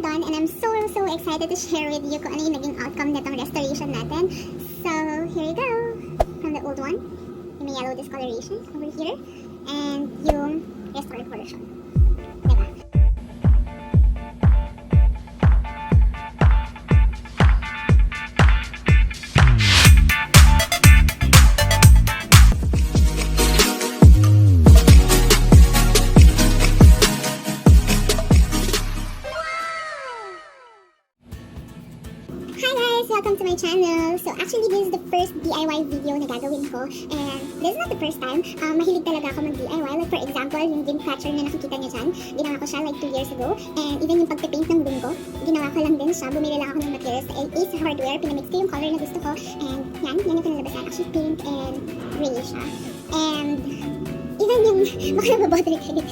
done, and I'm so excited to share with you kung ano yung naging outcome nitong restoration natin. So, here you go. From the old one, yung may yellow discoloration over here, and yung restored version. Diba? Welcome to my channel. So actually this is the first DIY video na gagawin ko, and this is not the first time. Mahilig talaga ako mag-DIY. Like for example, yung dream catcher na nakikita niyo dyan, ginawa ko siya like 2 years ago. And even yung pagpe-paint ng room ko, ginawa ko lang din siya. Bumili lang ako ng materials sa Ace Hardware, pinamix ko yung color na gusto ko, and yan yung pinalabasan. Actually pink and gray siya. And even yung baka nababother kayo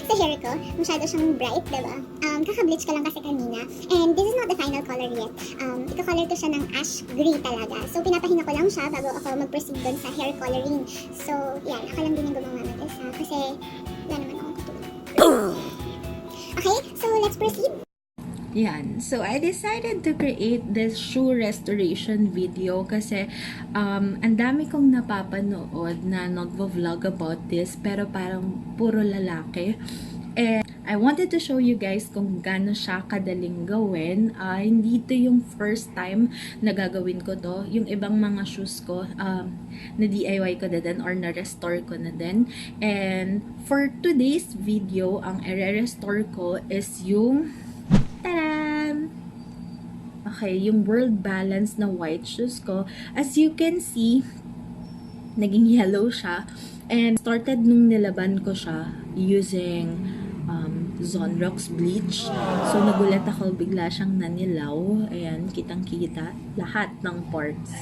sa hair ko, masyado siyang bright, diba? Kaka-bleach ka lang kasi kanina. And this is not the final color yet. Ika-color ko siya ng ash gray talaga. So, pinapahina ko lang siya bago ako mag-proceed dun sa hair coloring. So, yan. Ako lang din yung gumawa ng isa. Kasi, wala naman akong katulad. Okay, so let's proceed. Yan. So, I decided to create this shoe restoration video kasi ang dami kong napapanood na nagvo-vlog about this pero parang puro lalaki. And I wanted to show you guys kung gaano siya kadaling gawin. Hindi ito yung first time na gagawin ko to. Yung ibang mga shoes ko, na DIY ko na din or na-restore ko na din. And for today's video, ang i-restore ko is yung taran! Okay, yung World Balance na white shoes ko. As you can see, naging yellow siya. And started nung nilaban ko siya using Zonrox bleach. So, nagulat ako, bigla siyang nanilaw. Ayan, kitang-kita lahat ng parts.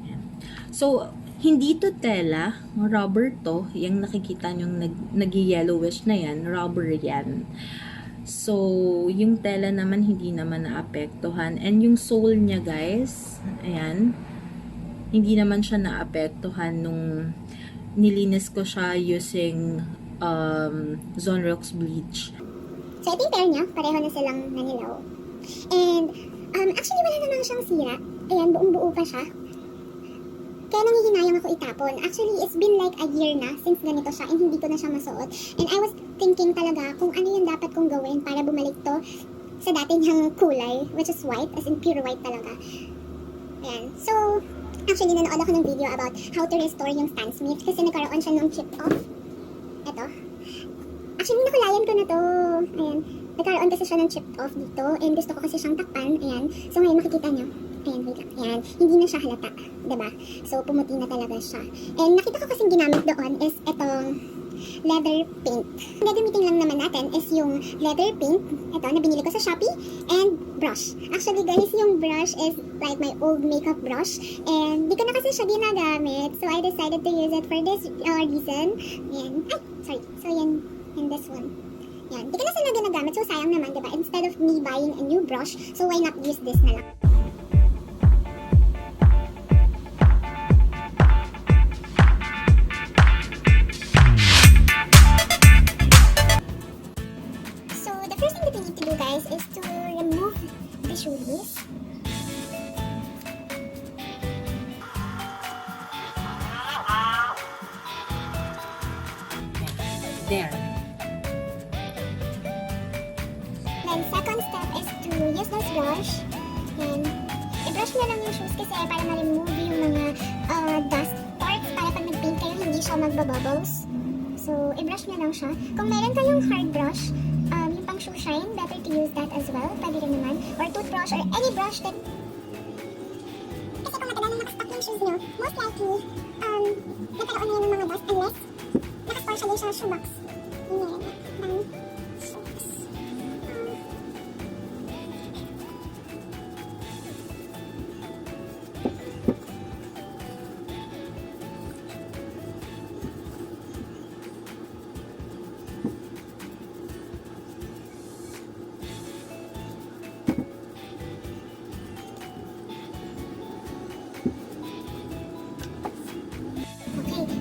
Ayan. So, hindi to tela, rubber to. Yung nakikita nyong nag-yellowish na yan, rubber yan. So, yung tela naman hindi naman naapektuhan. And yung sole niya, guys, ayan, hindi naman siya naapektuhan nung nilinis ko siya using Zonrox bleach. So, ito yung pair niya. Pareho na silang nanilaw. And, actually, wala naman siyang sira. Ayan, buong-buo pa siya. Kaya nangihinayang ako itapon. Actually, it's been like a year na since ganito siya and hindi ko na siya masuot. And I was thinking talaga kung ano yung dapat kong gawin para bumalik to sa dati niyang kulay, which is white, as in pure white talaga. Ayan. So, actually, nanood ako ng video about how to restore yung Stan Smith kasi nagkaroon siya ng chip off. Ito. Actually, nakulayan ko na to. Ayan. Nagkaroon kasi siya ng chip off dito. And gusto ko kasi siyang takpan. Ayan. So, ngayon makikita niyo. Ayan, wait lang. Ayan. Hindi na siya halata. Diba? So, pumuti na talaga siya. And nakita ko kasing ginamit doon is itong leather paint. Ang gagamitin lang naman natin is yung leather paint. Ito, na binili ko sa Shopee. And brush. Actually, guys, yung brush is like my old makeup brush. And di ko na kasi siya ginagamit. So, I decided to use it for this reason. Ayan. Ay, sorry. So, yan this one. Yan. Di ko na sila ginagamit. So, sayang naman, diba? Instead of me buying a new brush, so why not use this na lang? So, the first thing that we need to do, guys, is to remove the shoelace. There. Then, second step is to use this brush. And, i-brush mo lang yung shoes kasi para ma-remove yung mga dust parts para pag nag-paint kayo, hindi siya magba-bubbles. So, i-brush mo lang siya. Kung meron kayong hard brush, yung pang shoe shine, better to use that as well. Pwede rin naman. Or toothbrush or any brush that... Kasi kung matagal na nakastock yung shoes nyo, most likely, nagkaroon na yun ng mga dust unless nakastore siya din sa shoebox. Yun yun.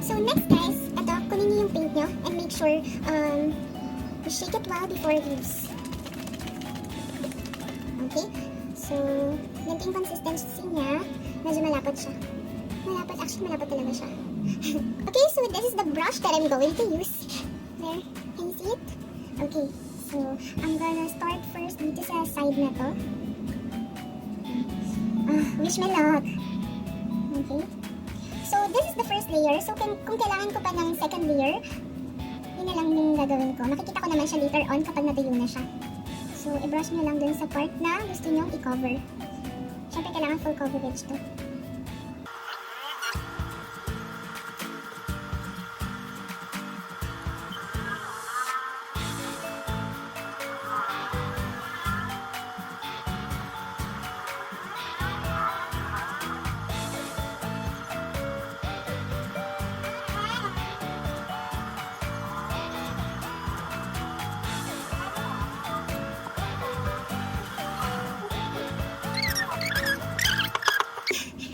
So next guys, ito, kunin niyo yung paint nyo and make sure you shake it well before it leaves. Okay? So, ganito yung consistency niya. Medyo malapot siya. Actually malapot talaga siya. Okay, so this is the brush that I'm going to use. There, can you see it? Okay, so I'm gonna start first dito sa side na to. Wish me luck. Okay. So, this is the first layer. So, kung kailangan ko pa ng second layer, yun na lang yung gagawin ko. Makikita ko naman siya later on kapag natuyo na siya. So, i-brush nyo lang dun sa part na gusto nyo i-cover. Siyempre, kailangan full coverage to.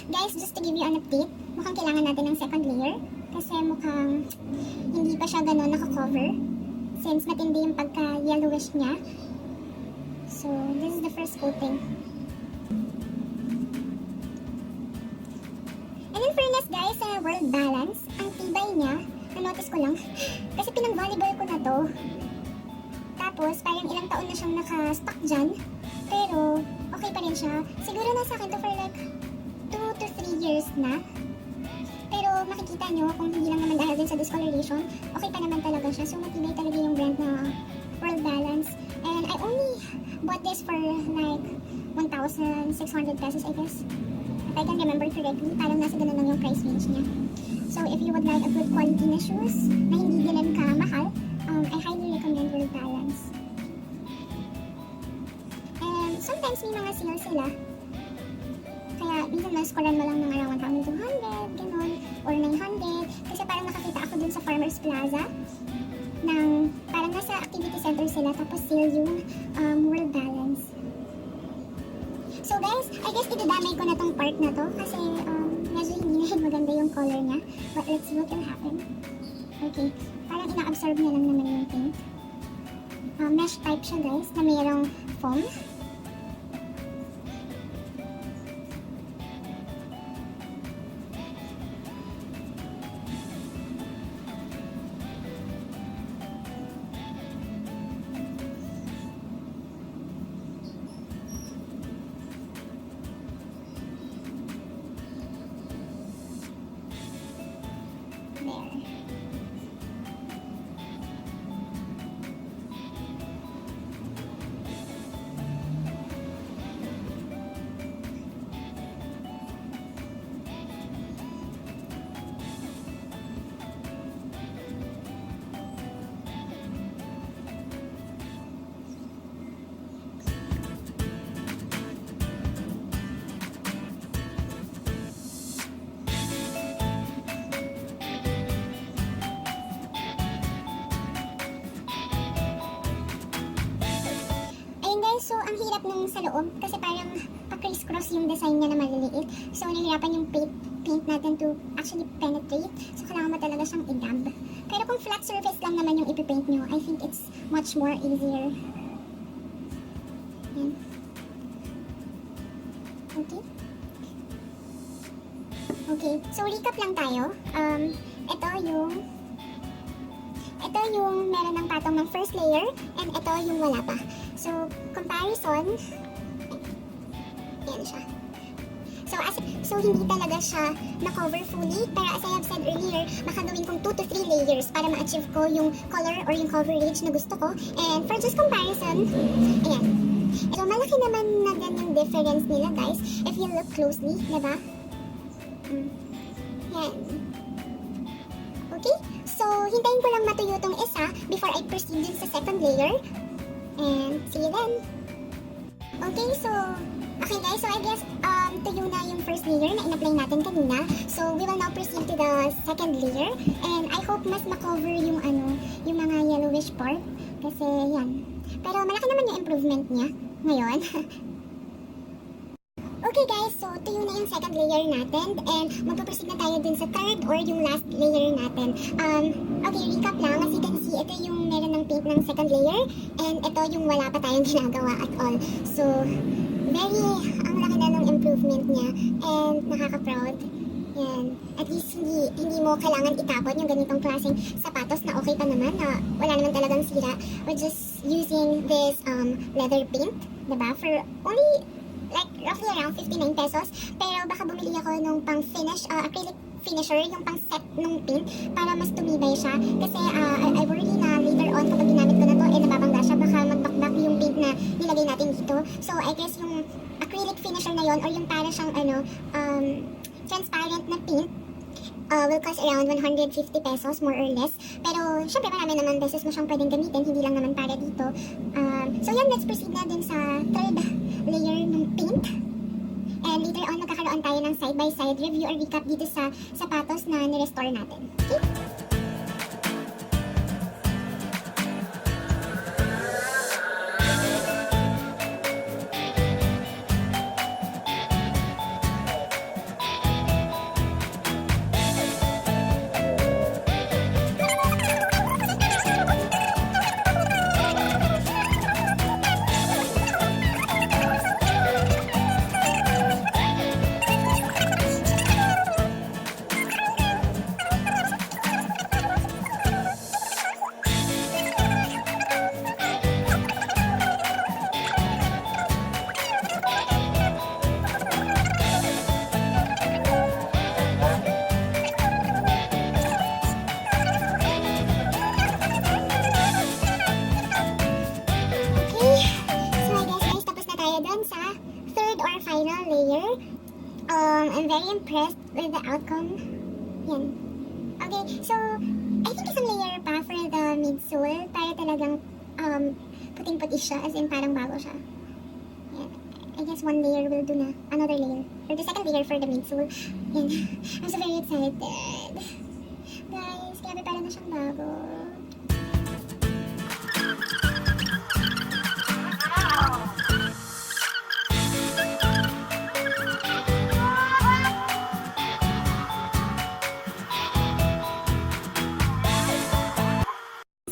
Guys, just to give you an update, mukhang kailangan natin ng second layer kasi mukhang hindi pa siya gano'n nakakover since matindi yung pagka-yellowish niya. So, this is the first coating. And in fairness guys, sa world balance, ang tibay niya, na-notice ko lang, kasi pinang-volleyball ko na to. Tapos, parang ilang taon na siyang naka-stock dyan, pero okay pa rin siya. Siguro nasa akin to for like 2 to 3 years na. Pero makikita nyo kung hindi lang naman dahil din sa discoloration, okay pa naman talaga siya. So matibay talaga yung brand na World Balance. And I only bought this for like 1,600 pesos I guess. If I can remember correctly, parang nasa ganun lang yung price range niya. So if you would like a good quality na shoes na hindi ganun ka mahal, I highly recommend World Balance. And sometimes may mga sales sila. Kaya minsan ma-scorean mo lang ng around 1,200, gano'n, or 900. Kasi parang nakakita ako dun sa Farmers Plaza ng parang nasa activity center sila tapos sale yung World Balance. So guys, I guess idadamay ko na tong part na to kasi medyo hindi na maganda yung color niya. But let's see what will happen. Okay, parang ina-absorb niya lang naman yung paint. Mesh type siya guys na mayroong foam. So, ang hirap nung sa loob kasi parang pa-criss-cross yung design niya na maliliit. So, nahihirapan yung paint natin to actually penetrate. So, kailangan mo talaga siyang i-dab. Pero kung flat surface lang naman yung ipipaint nyo, I think it's much more easier. Yan. Okay. Okay. So, recap lang tayo. Ito yung meron ng patong ng first layer and ito yung wala pa. So, comparison, ayan siya. So hindi talaga siya na-cover fully, pero as I have said earlier, makagawin kong 2 to 3 layers para ma-achieve ko yung color or yung coverage na gusto ko. And for just comparison, ayan. So, malaki naman na din yung difference nila, guys, if you look closely, diba? Ayan. Okay? So, hintayin ko lang matuyo tong isa before I proceed dun sa second layer. And see you then. Okay, so guys, so I guess tuyo na yung first layer na in-apply natin kanina. So we will now proceed to the second layer. And I hope mas ma-cover yung yung mga yellowish part. Kasi yan. Pero malaki naman yung improvement niya ngayon. Okay guys, so tuyo na yung second layer natin. And magpaproceed na tayo dun sa third or yung last layer natin. Okay, recap lang. As you can see, ito yung meron ng paint ng second layer. And ito ito yung wala pa tayong ginagawa at all. So, ang laki na ng improvement niya and nakaka-proud. Yan. At least hindi mo kailangan itapon yung ganitong klaseng sapatos na okay pa naman, na wala naman talagang sira. We're just using this leather paint, diba? For only like roughly around 59 pesos. Pero baka bumili ako nung pang finish, acrylic finisher, yung pang set nung paint para mas tumibay siya. Kasi I worry na later on kapag ginamit ko na to, nababangga siya, baka magbakbak yung paint na nilagay natin dito. So I guess yung acrylic finisher na yon, or yung para siyang transparent na paint, will cost around 150 pesos more or less. Pero syempre marami naman beses mo siyang pwedeng gamitin, hindi lang naman para dito. So yan, let's proceed na dun sa third layer ng paint. And later on, magkakaroon tayo ng side-by-side review or recap dito sa sapatos na nirestore natin. Okay? Final layer. I'm very impressed with the outcome. Yan. Okay, so I think isang layer pa for the midsole para talagang puting-puti siya, as in parang bago siya. Yan. I guess one layer will do na. Another layer. Or the second layer for the midsole. Yan. I'm so very excited. Guys, grabe pala na siyang bago.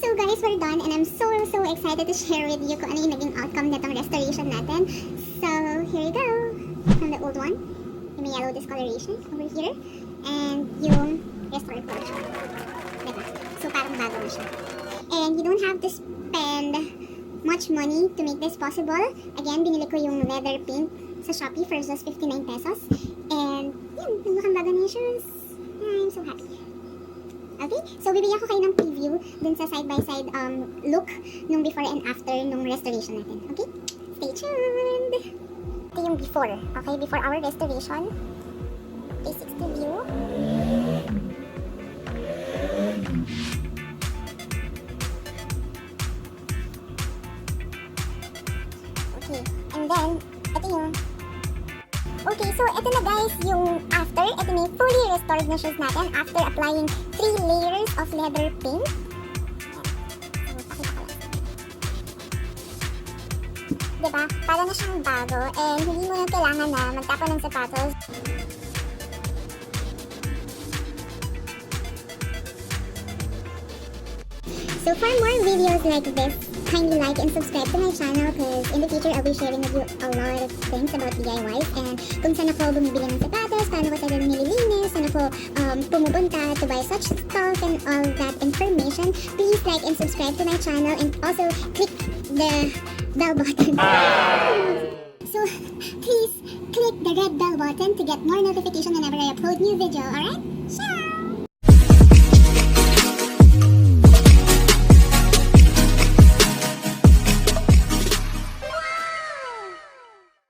So guys, we're done and I'm so excited to share with you kung ano yung naging outcome nitong restoration natin. So, here you go. From the old one, yung may yellow discoloration over here, and yung restored portion. Diba? So, parang bago na siya. And you don't have to spend much money to make this possible. Again, binili ko yung leather paint sa Shopee for just 59 pesos. And, yun, mukhang bago na yung shoes. I'm so happy. Okay? So, bibigyan ko kayo ng preview dun sa side-by-side look nung before and after nung restoration natin. Okay? Stay tuned! Ito yung before. Okay? Before our restoration. 360 view. Okay. And then, ito yung... Okay, so ito na guys yung after. Ito na yung fully restored na shoes natin after applying 3 layers of leather paint. Diba? Para na siyang bago and hindi mo na kailangan na magtapon ng sapatos. So for more videos like this, kindly like and subscribe to my channel because in the future I'll be sharing with you a lot of things about DIYs and kung saan ako bumibili ng sapatos, paano ko talaga nililinis, saan ako pumupunta to buy such stuff and all that information. Please like and subscribe to my channel and also click the bell button. So please click the red bell button to get more notification whenever I upload new video, alright? Ciao!